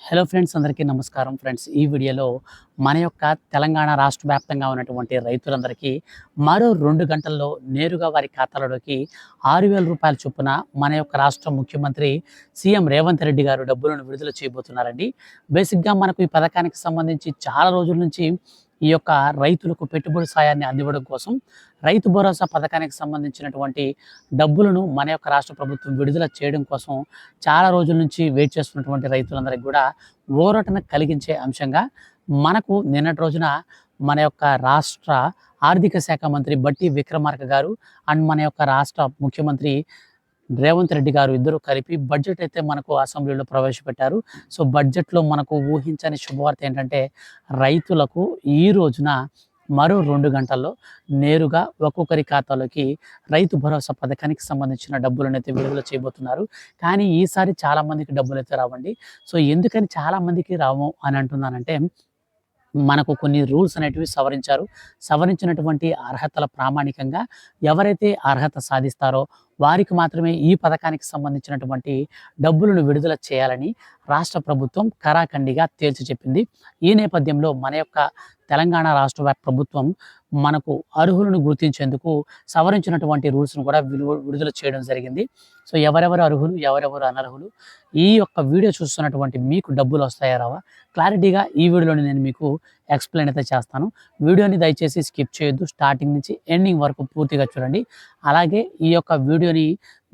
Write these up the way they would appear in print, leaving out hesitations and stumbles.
Hello friends, అందరికీ నమస్కారం. Friends, ఈ వీడియోలో మన యొక్క తెలంగాణ రాష్ట్ర వ్యాప్తంగా ఉన్నటువంటి రైతులందరికీ మరో 2 గంటల్లో నేరుగా వారి ఖాతాలలోకి 6,000 రూపాయల చొప్పున మన యొక్క రాష్ట్ర ముఖ్యమంత్రి సీఎం రేవంత్ రెడ్డి గారు డబ్బులను విడుదల చేయబోతున్నారండి. బేసిక్‌గా మనకు ఈ పథకానికి సంబంధించి చాలా రోజుల నుంచి ఈ యొక్క రైతులకు పెట్టుబడి సాయాన్ని అందివ్వడం కోసం రైతు భరోసా పథకానికి సంబంధించినటువంటి డబ్బులను మన యొక్క రాష్ట్ర ప్రభుత్వం విడుదల చేయడం కోసం చాలా రోజుల నుంచి వెయిట్ చేస్తున్నటువంటి రైతులందరికీ కూడా ఊరటను కలిగించే అంశంగా మనకు నిన్నటి రోజున మన యొక్క రాష్ట్ర ఆర్థిక శాఖ మంత్రి బట్టి విక్రమార్క గారు అండ్ మన యొక్క రాష్ట్ర ముఖ్యమంత్రి రేవంత్ రెడ్డి గారు ఇద్దరు కలిపి బడ్జెట్ అయితే మనకు అసెంబ్లీలో ప్రవేశపెట్టారు. సో బడ్జెట్లో మనకు ఊహించని శుభవార్త ఏంటంటే రైతులకు ఈ రోజున మరో 2 గంటల్లో నేరుగా ఒక్కొక్కరి ఖాతాలోకి రైతు భరోసా పథకానికి సంబంధించిన డబ్బులనైతే విడుదల చేయబోతున్నారు. కానీ ఈసారి చాలా మందికి డబ్బులైతే రావండి. సో ఎందుకని చాలా మందికి రావు అని అంటున్నానంటే, మనకు కొన్ని రూల్స్ అనేటివి సవరించారు. సవరించినటువంటి అర్హతల ప్రామాణికంగా ఎవరైతే అర్హత సాధిస్తారో వారికి మాత్రమే ఈ పథకానికి సంబంధించినటువంటి డబ్బులను విడుదల చేయాలని రాష్ట్ర ప్రభుత్వం కరాఖండిగా తేల్చి చెప్పింది. ఈ నేపథ్యంలో మన యొక్క తెలంగాణ రాష్ట్ర ప్రభుత్వం మనకు అర్హులను గుర్తించేందుకు సవరించినటువంటి రూల్స్ను కూడా విడుదల చేయడం జరిగింది. సో ఎవరెవరు అర్హులు, ఎవరెవరు అనర్హులు, ఈ యొక్క వీడియో చూస్తున్నటువంటి మీకు డబ్బులు వస్తాయా రావా, క్లారిటీగా ఈ వీడియోలోని నేను మీకు ఎక్స్ప్లెయిన్ అయితే చేస్తాను. వీడియోని దయచేసి స్కిప్ చేయొద్దు, స్టార్టింగ్ నుంచి ఎండింగ్ వరకు పూర్తిగా చూడండి. అలాగే ఈ యొక్క వీడియోని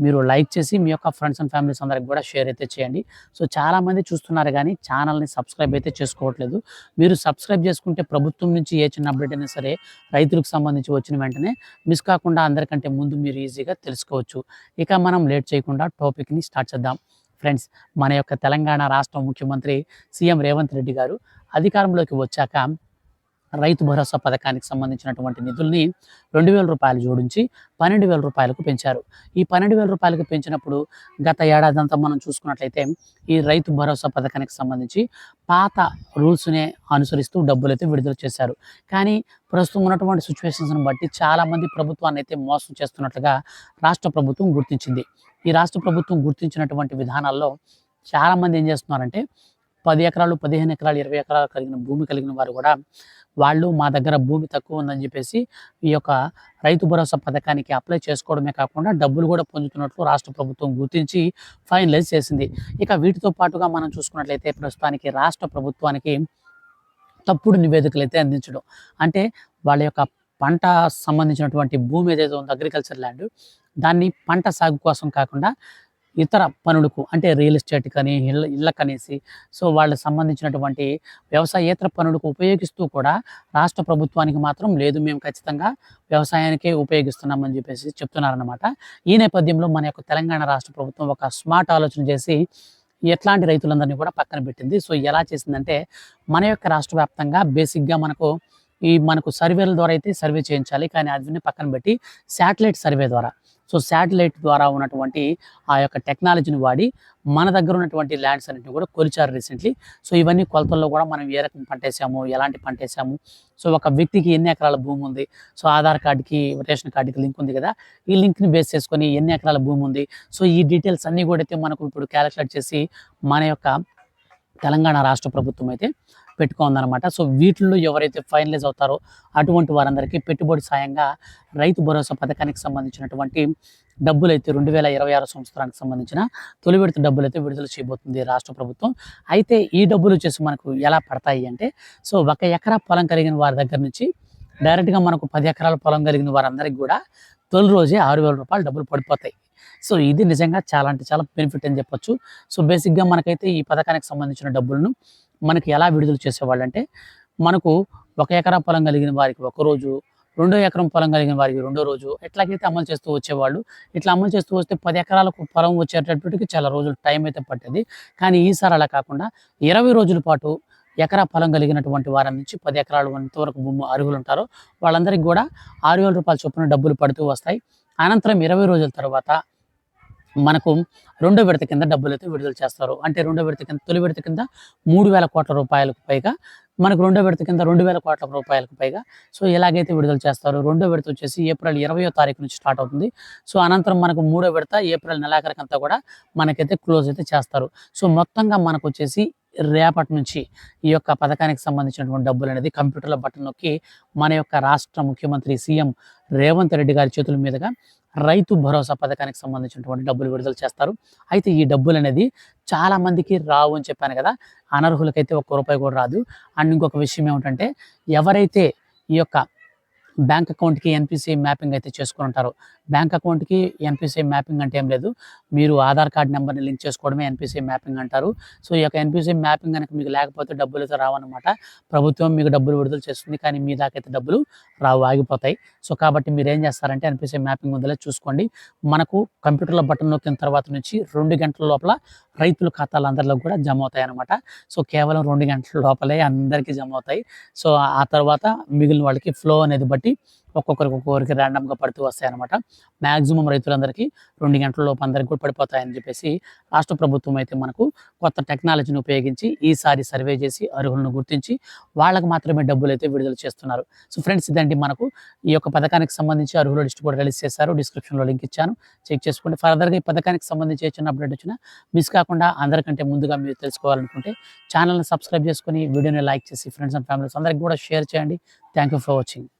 మీరు లైక్ చేసి మీ యొక్క ఫ్రెండ్స్ అండ్ ఫ్యామిలీస్ అందరికి కూడా షేర్ అయితే చేయండి. సో చాలామంది చూస్తున్నారు కానీ ఛానల్ని సబ్స్క్రైబ్ అయితే చేసుకోవట్లేదు. మీరు సబ్స్క్రైబ్ చేసుకుంటే ప్రభుత్వం నుంచి ఏ చిన్న అప్డేట్ అయినా సరే రైతులకు సంబంధించి వచ్చిన వెంటనే మిస్ కాకుండా అందరికంటే ముందు మీరు ఈజీగా తెలుసుకోవచ్చు. ఇక మనం లేట్ చేయకుండా టాపిక్ని స్టార్ట్ చేద్దాం. ఫ్రెండ్స్, మన యొక్క తెలంగాణ రాష్ట్ర ముఖ్యమంత్రి సీఎం రేవంత్ రెడ్డి గారు అధికారంలోకి వచ్చాక రైతు భరోసా పథకానికి సంబంధించినటువంటి నిధుల్ని 2,000 రూపాయలు జోడించి 12,000 రూపాయలకు పెంచారు. ఈ 12,000 రూపాయలకు పెంచినప్పుడు గత ఏడాదంతా మనం చూసుకున్నట్లయితే ఈ రైతు భరోసా పథకానికి సంబంధించి పాత రూల్స్నే అనుసరిస్తూ డబ్బులైతే విడుదల చేశారు. కానీ ప్రస్తుతం ఉన్నటువంటి సిచ్యువేషన్స్ని బట్టి చాలామంది ప్రభుత్వాన్ని అయితే మోసం చేస్తున్నట్లుగా రాష్ట్ర ప్రభుత్వం గుర్తించింది. ఈ రాష్ట్ర ప్రభుత్వం గుర్తించినటువంటి విధానాల్లో చాలామంది ఏం చేస్తున్నారంటే 10 ఎకరాలు, 15 ఎకరాలు, 20 ఎకరాలు కలిగిన భూమి కలిగిన వారు కూడా వాళ్ళు మా దగ్గర భూమి తక్కువ ఉందని చెప్పేసి ఈ యొక్క రైతు భరోసా పథకానికి అప్లై చేసుకోవడమే కాకుండా డబ్బులు కూడా పొందుతున్నట్లు రాష్ట్ర ప్రభుత్వం గుర్తించి ఫైనలైజ్ చేసింది. ఇక వీటితో పాటుగా మనం చూసుకున్నట్లయితే ప్రస్తుతానికి రాష్ట్ర ప్రభుత్వానికి తప్పుడు నివేదికలు అయితే అందించడం, అంటే వాళ్ళ యొక్క పంట సంబంధించినటువంటి భూమి ఏదైతే ఉందో అగ్రికల్చర్ ల్యాండ్, దాన్ని పంట సాగు కోసం కాకుండా ఇతర పనులకు, అంటే రియల్ ఎస్టేట్ కానీ ఇళ్ళకనేసి, సో వాళ్ళకి సంబంధించినటువంటి వ్యవసాయేతర పనులకు ఉపయోగిస్తూ కూడా రాష్ట్ర ప్రభుత్వానికి మాత్రం లేదు, మేము ఖచ్చితంగా వ్యవసాయానికే ఉపయోగిస్తున్నామని చెప్పేసి చెప్తున్నారన్నమాట. ఈ నేపథ్యంలో మన యొక్క తెలంగాణ రాష్ట్ర ప్రభుత్వం ఒక స్మార్ట్ ఆలోచన చేసి ఎట్లాంటి రైతులందరినీ కూడా పక్కన పెట్టింది. సో ఎలా చేసిందంటే, మన యొక్క రాష్ట్ర వ్యాప్తంగా బేసిక్గా మనకు సర్వేల ద్వారా అయితే సర్వే చేయించాలి. కానీ అదిని పక్కన పెట్టి శాటిలైట్ సర్వే ద్వారా, సో శాటిలైట్ ద్వారా ఉన్నటువంటి ఆ యొక్క టెక్నాలజీని వాడి మన దగ్గర ఉన్నటువంటి ల్యాండ్స్ అన్నింటిని కూడా కొలిచారు రీసెంట్లీ. సో ఇవన్నీ కొలతల్లో కూడా మనం ఏ రకం పంట వేసాము, ఎలాంటి పంట వేసాము, సో ఒక వ్యక్తికి ఎన్ని ఎకరాల భూమి ఉంది, సో ఆధార్ కార్డుకి రేషన్ కార్డుకి లింక్ ఉంది కదా, ఈ లింక్ని బేస్ చేసుకొని ఎన్ని ఎకరాల భూమి ఉంది, సో ఈ డీటెయిల్స్ అన్నీ కూడా అయితే మనకు ఇప్పుడు క్యాలిక్యులేట్ చేసి మన యొక్క తెలంగాణ రాష్ట్ర ప్రభుత్వం అయితే పెట్టుకుందనమాట. సో వీటిల్లో ఎవరైతే ఫైనలైజ్ అవుతారో అటువంటి వారందరికీ పెట్టుబడి సాయంగా రైతు భరోసా పథకానికి సంబంధించినటువంటి డబ్బులైతే 2026 సంవత్సరానికి సంబంధించిన తొలి విడత డబ్బులైతే విడుదల చేయబోతుంది రాష్ట్ర ప్రభుత్వం. అయితే ఈ డబ్బులు వచ్చేసి మనకు ఎలా పడతాయి అంటే, సో 1 ఎకరా పొలం కలిగిన వారి దగ్గర నుంచి డైరెక్ట్గా మనకు 10 ఎకరాల పొలం కలిగిన వారందరికీ కూడా తొలి రోజే 6,000 రూపాయలు డబ్బులు పడిపోతాయి. సో ఇది నిజంగా చాలా అంటే చాలా బెనిఫిట్ అని చెప్పొచ్చు. సో బేసిక్గా మనకైతే ఈ పథకానికి సంబంధించిన డబ్బులను మనకి ఎలా విడుదల చేసేవాళ్ళు అంటే, మనకు 1 ఎకరా పొలం కలిగిన వారికి ఒక రోజు, 2 ఎకరం పొలం కలిగిన వారికి 2వ రోజు, ఎట్లాగైతే అమలు చేస్తూ వచ్చేవాళ్ళు. ఇట్లా అమలు చేస్తూ వస్తే 10 ఎకరాలకు పొలం వచ్చేటప్పటికి చాలా రోజులు టైం అయితే పట్టేది. కానీ ఈసారి అలా కాకుండా 20 రోజుల పాటు ఎకరా పొలం కలిగినటువంటి వారి నుంచి 10 ఎకరాలు ఎంతవరకు భూమి అర్హులు ఉంటారో వాళ్ళందరికీ కూడా 6,000 రూపాయల చొప్పున డబ్బులు పడుతూ వస్తాయి. అనంతరం 20 రోజుల తర్వాత మనకు రెండో విడత కింద డబ్బులైతే విడుదల చేస్తారు. అంటే రెండో విడత కింద, తొలి విడత కింద 3,000 కోట్ల రూపాయలకు పైగా, మనకు రెండో విడత కింద 2,000 కోట్ల రూపాయలకు పైగా సో ఎలాగైతే విడుదల చేస్తారు. రెండో విడత వచ్చేసి ఏప్రిల్ 20వ తారీఖు నుంచి స్టార్ట్ అవుతుంది. సో అనంతరం మనకు మూడో విడత ఏప్రిల్ నెలాఖరికంతా కూడా మనకైతే క్లోజ్ అయితే చేస్తారు. సో మొత్తంగా మనకు వచ్చేసి రేపటి నుంచి ఈ యొక్క పథకానికి సంబంధించినటువంటి డబ్బులు అనేది కంప్యూటర్లో బటన్ నొక్కి మన యొక్క రాష్ట్ర ముఖ్యమంత్రి సీఎం రేవంత్ రెడ్డి గారి చేతుల మీదుగా రైతు భరోసా పథకానికి సంబంధించినటువంటి డబ్బులు విడుదల చేస్తారు. అయితే ఈ డబ్బులు అనేది చాలా మందికి రావు అని చెప్పాను కదా, అనర్హులకైతే ఒక్క రూపాయి కూడా రాదు. అండ్ ఇంకొక విషయం ఏమిటంటే, ఎవరైతే ఈ యొక్క బ్యాంక్ అకౌంట్‌కి ఎన్‌పిసిఐ మ్యాపింగ్ అయితే చేసుకొని ఉంటారో, బ్యాంక్ అకౌంట్‌కి ఎన్‌పిసిఐ మ్యాపింగ్ అంటే ఏం లేదు, మీరు ఆధార్ కార్డ్ నెంబర్‌ని లింక్ చేసుకోవడమే ఎన్‌పిసిఐ మ్యాపింగ్ అంటారు. సో ఈ యొక్క ఎన్‌పిసిఐ మ్యాపింగ్ గనుక మీకు లేకపోతే డబ్బులైతే రావన్నమాట. ప్రభుత్వం మీకు డబ్బులు విడుదల చేస్తుంది, కానీ మీ దాకైతే డబ్బులు రావు, ఆగిపోతాయి. సో కాబట్టి మీరేం చేస్తారంటే ఎన్‌పిసిఐ మ్యాపింగ్ ఉందో లేదో చూసుకోండి. మనకు కంప్యూటర్‌లో బటన్ నొక్కిన తర్వాత నుంచి 2 గంటల లోపల రైతుల ఖాతాలందరిలో కూడా జమ అవుతాయన్నమాట. సో కేవలం 2 గంటల లోపలే అందరికీ జమ అవుతాయి. సో ఆ తర్వాత మిగిలిన వాళ్ళకి ఫ్లో అనేది బట్టి ఒక్కొక్కరికి ర్యాండమ్‌గా పడుతూ వస్తాయన్నమాట. మాక్సిమం రైతులందరికీ 2 గంటల లోపు అందరికి కూడా పడిపోతాయని చెప్పేసి రాష్ట్ర ప్రభుత్వం అయితే మనకు కొత్త టెక్నాలజీని ఉపయోగించి ఈసారి సర్వే చేసి అర్హులను గుర్తించి వాళ్ళకి మాత్రమే డబ్బులైతే విడుదల చేస్తున్నారు. సో ఫ్రెండ్స్, ఇదండి మనకు ఈ యొక్క పథకానికి సంబంధించి అర్హుల లిస్ట్ కూడా రిలీజ్ చేశారు. డిస్క్రిప్షన్‌లో లింక్ ఇచ్చాను, చెక్ చేసుకోండి. ఫర్దర్‌గా ఈ పథకానికి సంబంధించి ఏ చిన్న అప్డేట్ వచ్చినా మిస్ కాకుండా అందరికంటే ముందుగా మీరు తెలుసుకోవాలనుకుంటే ఛానల్‌ని సబ్స్క్రైబ్ చేసుకొని వీడియోని లైక్ చేసి ఫ్రెండ్స్ అండ్ ఫ్యామిలీస్ అందరికి కూడా షేర్ చేయండి. Thank you for watching.